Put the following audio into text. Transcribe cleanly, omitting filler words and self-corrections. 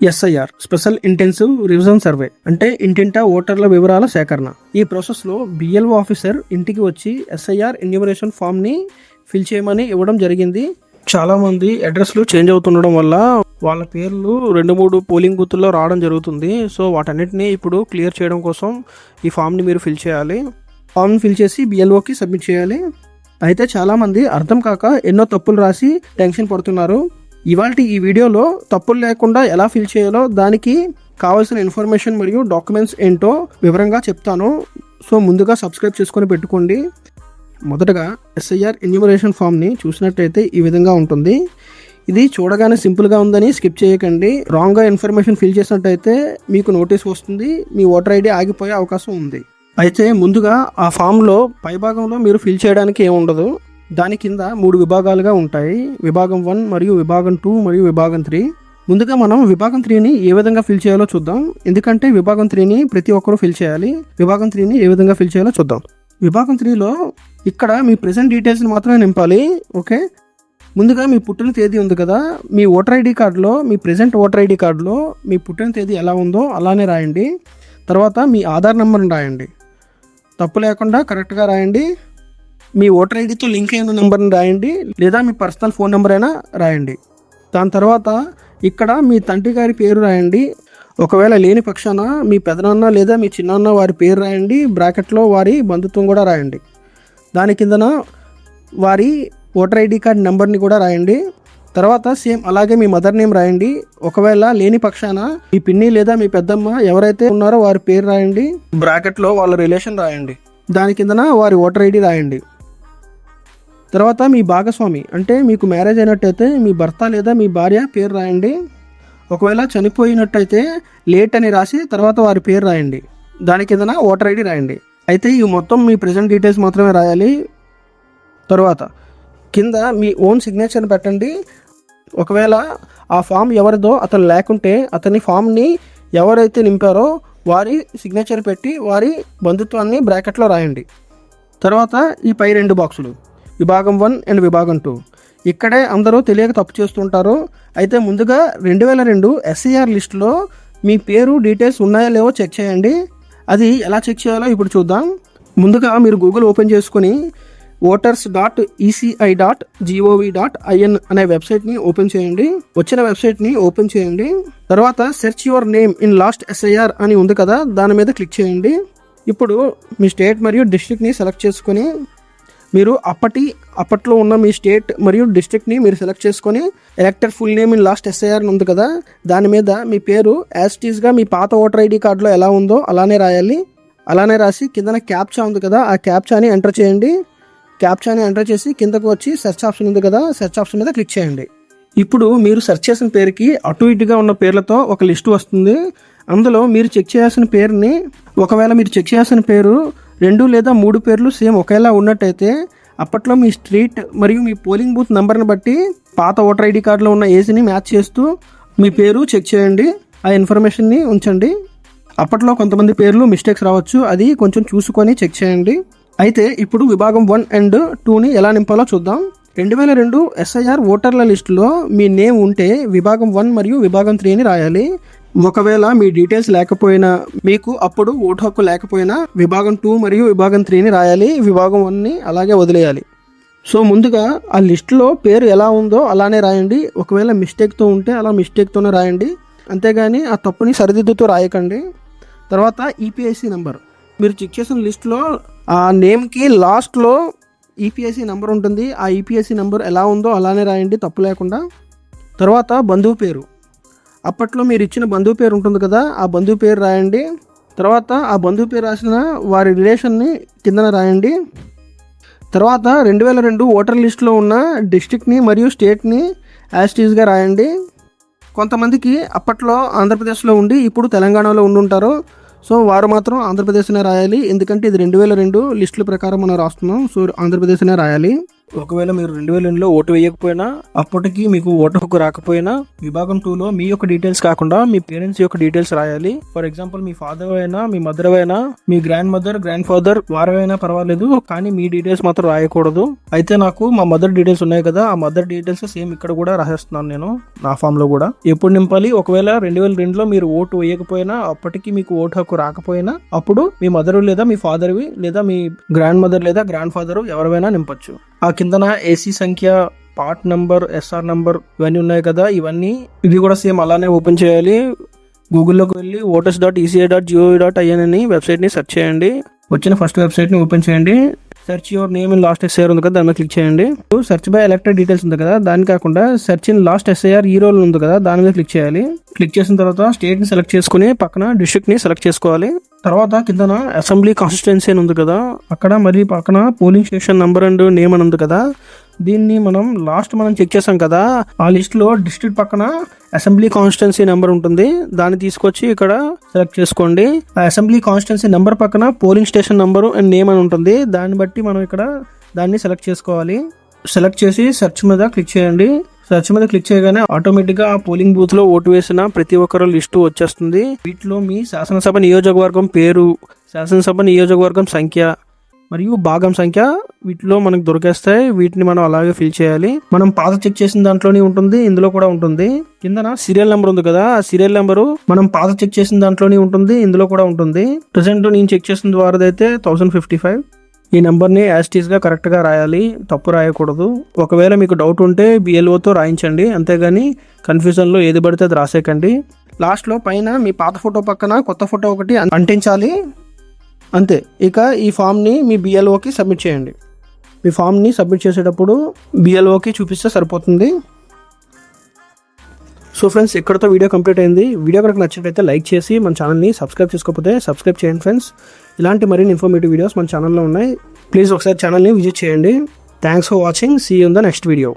SIR special intensive revision survey అంటే ఇంటింటా ఓటర్ల వివరాల సేకరణ. ఈ ప్రాసెస్లో బిఎల్ఓ ఆఫీసర్ ఇంటికి వచ్చి ఎస్ఐఆర్ ఎన్యూమరేషన్ ఫామ్ని ఫిల్ చేయమని ఇవ్వడం జరిగింది. చాలామంది అడ్రస్లు చేంజ్ అవుతుండడం వల్ల వాళ్ళ పేర్లు 2-3 పోలింగ్ బూతుల్లో రావడం జరుగుతుంది. సో వాటన్నిటిని ఇప్పుడు క్లియర్ చేయడం కోసం ఈ ఫామ్ని మీరు ఫిల్ చేయాలి. ఫామ్ని ఫిల్ చేసి బిఎల్ఓకి సబ్మిట్ చేయాలి. అయితే చాలామంది అర్థం కాక ఎన్నో తప్పులు రాసి టెన్షన్ పడుతున్నారు. ఇవాల్టి ఈ వీడియోలో తప్పులు లేకుండా ఎలా ఫిల్ చేయాలో దానికి కావాల్సిన ఇన్ఫర్మేషన్ మరియు డాక్యుమెంట్స్ ఏంటో వివరంగా చెప్తాను. సో ముందుగా సబ్స్క్రైబ్ చేసుకొని పెట్టుకోండి. మొదటగా ఎస్ఐఆర్ ఎన్యూమరేషన్ ఫామ్ని చూసినట్టయితే ఈ విధంగా ఉంటుంది. ఇది చూడగానే సింపుల్గా ఉందని స్కిప్ చేయకండి. రాంగ్గా ఇన్ఫర్మేషన్ ఫిల్ చేసినట్టయితే మీకు నోటీస్ వస్తుంది, మీ ఓటర్ ఐడి ఆగిపోయే అవకాశం ఉంది. అయితే ముందుగా ఆ ఫామ్లో పైభాగంలో మీరు ఫిల్ చేయడానికి ఏముండదు. దాని కింద 3 విభాగాలుగా ఉంటాయి. విభాగం 1 మరియు విభాగం 2 మరియు విభాగం 3. ముందుగా మనం విభాగం 3ని ఏ విధంగా ఫిల్ చేయాలో చూద్దాం. ఎందుకంటే విభాగం 3ని ప్రతి ఒక్కరూ ఫిల్ చేయాలి. విభాగం 3ని ఏ విధంగా ఫిల్ చేయాలో చూద్దాం. విభాగం 3లో ఇక్కడ మీ ప్రెజెంట్ డీటెయిల్స్ని మాత్రమే నింపాలి. ఓకే, ముందుగా మీ పుట్టిన తేదీ ఉంది కదా, మీ ఓటర్ ఐడి కార్డులో, మీ ప్రెజెంట్ ఓటర్ ఐడి కార్డులో మీ పుట్టిన తేదీ ఎలా ఉందో అలానే రాయండి. తర్వాత మీ ఆధార్ నెంబర్ని రాయండి, తప్పు లేకుండా కరెక్ట్గా రాయండి. మీ ఓటర్ ఐడితో లింక్ అయిన నెంబర్ని రాయండి, లేదా మీ పర్సనల్ ఫోన్ నెంబర్ అయినా రాయండి. దాని తర్వాత ఇక్కడ మీ తండ్రి గారి పేరు రాయండి. ఒకవేళ లేని పక్షాన మీ పెదనాన్న లేదా మీ చిన్నాన్న వారి పేరు రాయండి. బ్రాకెట్లో వారి బంధుత్వం కూడా రాయండి. దాని కిందన వారి ఓటర్ ఐడి కార్డ్ నెంబర్ని కూడా రాయండి. తర్వాత సేమ్ అలాగే మీ మదర్ నేమ్ రాయండి. ఒకవేళ లేని పక్షాన మీ పిన్ని లేదా మీ పెద్దమ్మ ఎవరైతే ఉన్నారో వారి పేరు రాయండి. బ్రాకెట్లో వాళ్ళ రిలేషన్ రాయండి. దాని కిందన వారి ఓటర్ ఐడి రాయండి. తర్వాత మీ భాగస్వామి అంటే మీకు మ్యారేజ్ అయినట్టయితే మీ భర్త లేదా మీ భార్య పేరు రాయండి. ఒకవేళ చనిపోయినట్టయితే లేట్ అని రాసి తర్వాత వారి పేరు రాయండి. దాని కిందన ఓటర్ ఐడి రాయండి. అయితే ఇవి మొత్తం మీ ప్రెజెంట్ డీటెయిల్స్ మాత్రమే రాయాలి. తర్వాత కింద మీ ఓన్ సిగ్నేచర్ని పెట్టండి. ఒకవేళ ఆ ఫామ్ ఎవరిదో అతను లేకుంటే అతని ఫామ్ని ఎవరైతే నింపారో వారి సిగ్నేచర్ పెట్టి వారి బంధుత్వాన్ని బ్రాకెట్లో రాయండి. తర్వాత ఈ పై 2 బాక్సులు విభాగం 1 అండ్ విభాగం 2 ఇక్కడే అందరూ తెలియక తప్పు చేస్తుంటారు. అయితే ముందుగా 2002 ఎస్ఐఆర్ లిస్టులో మీ పేరు డీటెయిల్స్ ఉన్నాయో లేవో చెక్ చేయండి. అది ఎలా చెక్ చేయాలో ఇప్పుడు చూద్దాం. ముందుగా మీరు గూగుల్ ఓపెన్ చేసుకొని voters.eci.gov.in అనే వెబ్సైట్ని ఓపెన్ చేయండి. వచ్చిన వెబ్సైట్ని ఓపెన్ చేయండి. తర్వాత search your name in last SIR అని ఉంది కదా, దాని మీద క్లిక్ చేయండి. ఇప్పుడు మీ స్టేట్ మరియు డిస్ట్రిక్ట్ని సెలెక్ట్ చేసుకొని మీరు అప్పట్లో ఉన్న మీ స్టేట్ మరియు డిస్ట్రిక్ట్ని మీరు సెలెక్ట్ చేసుకొని ఎలక్టర్ full name in last SIR ఉంది కదా, దాని మీద మీ పేరు యాజ్ ఇట్ ఈస్గా మీ పాత ఓటర్ ఐడి కార్డులో ఎలా ఉందో అలానే రాయాలి. అలానే రాసి కిందన క్యాప్చా ఉంది కదా, ఆ క్యాప్చాని ఎంటర్ చేయండి. క్యాప్చాని ఎంటర్ చేసి కిందకు వచ్చి సెర్చ్ ఆప్షన్ ఉంది కదా, సెర్చ్ ఆప్షన్ మీద క్లిక్ చేయండి. ఇప్పుడు మీరు సెర్చ్ చేసిన పేరుకి అటు ఇటుగా ఉన్న పేర్లతో ఒక లిస్టు వస్తుంది. అందులో మీరు చెక్ చేయాల్సిన పేరుని, ఒకవేళ మీరు చెక్ చేయాల్సిన పేరు 2 లేదా 3 పేర్లు సేమ్ ఒకేలా ఉన్నట్టయితే అప్పట్లో మీ స్ట్రీట్ మరియు మీ పోలింగ్ బూత్ నెంబర్ని బట్టి పాత ఓటర్ ఐడి కార్డులో ఉన్న ఏజ్ని మ్యాచ్ చేస్తూ మీ పేరు చెక్ చేయండి. ఆ ఇన్ఫర్మేషన్ని ఉంచండి. అప్పట్లో కొంతమంది పేర్లు మిస్టేక్స్ రావచ్చు, అది కొంచెం చూసుకొని చెక్ చేయండి. అయితే ఇప్పుడు విభాగం 1 అండ్ 2ని ఎలా నింపాలో చూద్దాం. 2002 ఎస్ఐఆర్ ఓటర్ల లిస్టులో మీ నేమ్ ఉంటే విభాగం 1 మరియు విభాగం 3ని రాయాలి. ఒకవేళ మీ డీటెయిల్స్ లేకపోయినా, మీకు అప్పుడు ఓటు హక్కు లేకపోయినా విభాగం 2 మరియు విభాగం 3ని రాయాలి. విభాగం 1ని అలాగే వదిలేయాలి. సో ముందుగా ఆ లిస్టులో పేరు ఎలా ఉందో అలానే రాయండి. ఒకవేళ మిస్టేక్తో ఉంటే అలా మిస్టేక్తోనే రాయండి, అంతేగాని ఆ తప్పుని సరిదిద్దుతూ రాయకండి. తర్వాత ఈపీఐసి నెంబర్, మీరు చెక్ చేసిన లిస్టులో ఆ నేమ్కి లాస్ట్లో ఈపీఐసి నెంబర్ ఉంటుంది. ఆ ఈపీఐసి నెంబర్ ఎలా ఉందో అలానే రాయండి, తప్పు లేకుండా. తర్వాత బంధువు పేరు, అప్పట్లో మీరు ఇచ్చిన బంధువు పేరు ఉంటుంది కదా, ఆ బంధువు పేరు రాయండి. తర్వాత ఆ బంధువు పేరు రాసిన వారి రిలేషన్ని కిందన రాయండి. తర్వాత 2002 ఓటర్ లిస్టులో ఉన్న డిస్ట్రిక్ట్ని మరియు స్టేట్ని యాజ్ ఇట్ ఈస్గా రాయండి. కొంతమందికి అప్పట్లో ఆంధ్రప్రదేశ్లో ఉండి ఇప్పుడు తెలంగాణలో ఉండుంటారు. సో వారు మాత్రం ఆంధ్రప్రదేశ్నే రాయాలి, ఎందుకంటే ఇది 2002 లిస్టుల ప్రకారం మనం రాస్తున్నాం. సో ఆంధ్రప్రదేశ్నే రాయాలి. ఒకవేళ మీరు 2002లో ఓటు వేయకపోయినా, అప్పటికి మీకు ఓటు హక్కు రాకపోయినా, విభాగం 2లో మీ యొక్క డీటెయిల్స్ కాకుండా మీ పేరెంట్స్ యొక్క డీటెయిల్స్ రాయాలి. ఫర్ ఎగ్జాంపుల్ మీ ఫాదర్ అయినా, మీ మదర్ అయినా, మీ గ్రాండ్ మదర్, గ్రాండ్ ఫాదర్ వారైనా పర్వాలేదు, కానీ మీ డీటెయిల్స్ మాత్రం రాయకూడదు. అయితే నాకు మా మదర్ డీటెయిల్స్ ఉన్నాయి కదా, ఆ మదర్ డీటెయిల్స్ సేమ్ ఇక్కడ కూడా రాసేస్తున్నాను నేను నా ఫామ్ లో కూడా. ఎప్పుడు నింపాలి? ఒకవేళ 2002లో మీరు ఓటు వేయకపోయినా, అప్పటికి మీకు ఓటు హక్కు రాకపోయినా, అప్పుడు మీ మదర్ లేదా మీ ఫాదర్వి లేదా మీ గ్రాండ్ మదర్ లేదా గ్రాండ్ ఫాదర్ ఎవరైనా నింపొచ్చు. ఆ కిందన ఏసీ సంఖ్య, పార్ట్ నంబర్, ఎస్ఆర్ నంబర్ ఇవన్నీ ఉన్నాయి కదా, ఇది కూడా సేమ్ అలానే ఓపెన్ చేయాలి. గూగుల్లోకి వెళ్ళి voters.eca.gov.in అని వెబ్సైట్ని సెర్చ్ చేయండి. వచ్చిన ఫస్ట్ వెబ్సైట్ని ఓపెన్ చేయండి. Search your name in last SIR ఉంది కదా, దాని మీద క్లిక్ చేయండి. సెర్చ్ బై ఎలక్టెడ్ డీటెయిల్స్ ఉంది కదా, దాని కాకుండా సెర్చ్ ఇన్ లాస్ట్ ఎస్ఐఆర్ ఈ రోల్ ఉంది కదా, దాని మీద క్లిక్ చేయాలి. క్లిక్ చేసిన తర్వాత స్టేట్ ని సెలెక్ట్ చేసుకుని పక్కన డిస్ట్రిక్ట్ ని సెలెక్ట్ చేసుకోవాలి. తర్వాత కిందన అసెంబ్లీ కాన్స్టిట్యుయెన్సీ అని ఉంది కదా, అక్కడ మరి పక్కన polling station number and name అని ఉంది కదా, దీన్ని మనం చెక్ చేసాం కదా, ఆ లిస్ట్ లో డిస్ట్రిక్ట్ పక్కన అసెంబ్లీ కాన్స్టిట్యుయెన్సీ నెంబర్ ఉంటుంది, దాన్ని తీసుకొచ్చి ఇక్కడ సెలెక్ట్ చేసుకోండి. ఆ అసెంబ్లీ కాన్స్టిట్యుయెన్సీ నెంబర్ పక్కన polling station number and name అని ఉంటుంది, దాన్ని బట్టి మనం ఇక్కడ దాన్ని సెలెక్ట్ చేసుకోవాలి. సెలెక్ట్ చేసి సెర్చ్ మీద క్లిక్ చేయండి. సెర్చ్ మీద క్లిక్ చేయగానే ఆటోమేటిక్ గా ఆ పోలింగ్ బూత్ లో ఓటు వేసిన ప్రతి ఒక్కరు లిస్టు వచ్చేస్తుంది. వీటిలో మీ శాసనసభ నియోజకవర్గం పేరు, శాసనసభ నియోజకవర్గం సంఖ్య మరియు భాగం సంఖ్య వీటిలో మనకు దొరికేస్తాయి. వీటిని మనం అలాగే ఫిల్ చేయాలి. మనం పాత చెక్ చేసిన దాంట్లోనే ఉంటుంది, ఇందులో కూడా ఉంటుంది. కిందన సీరియల్ నెంబర్ ఉంది కదా, ఆ సీరియల్ నెంబరు మనం పాత చెక్ చేసిన దాంట్లోనే ఉంటుంది, ఇందులో కూడా ఉంటుంది. ప్రెసెంట్ నేను చెక్ చేసిన ద్వారా అయితే 1055. ఈ నెంబర్ని యాస్టీస్ గా కరెక్ట్ గా రాయాలి, తప్పు రాయకూడదు. ఒకవేళ మీకు డౌట్ ఉంటే BLOతో రాయించండి, అంతేగాని కన్ఫ్యూజన్ లో ఏది పడితే అది రాసేకండి. లాస్ట్ లో పైన మీ పాత ఫోటో పక్కన కొత్త ఫోటో ఒకటి అంటించాలి, అంతే. ఇక ఈ ఫామ్ని మీ BLOకి సబ్మిట్ చేయండి. మీ ఫామ్ని సబ్మిట్ చేసేటప్పుడు BLOకి చూపిస్తే సరిపోతుంది. సో ఫ్రెండ్స్, ఇక్కడతో వీడియో కంప్లీట్ అయింది. వీడియో కనుక నచ్చినట్లయితే లైక్ చేసి మన ఛానల్ని సబ్స్క్రైబ్ చేసుకోకపోతే సబ్స్క్రైబ్ చేయండి ఫ్రెండ్స్. ఇలాంటి మరిన్ని ఇన్ఫర్మేటివ్ వీడియోస్ మన ఛానల్లో ఉన్నాయి. ప్లీజ్ ఒకసారి ఛానల్ని విజిట్ చేయండి. Thanks for watching. See you in the next video.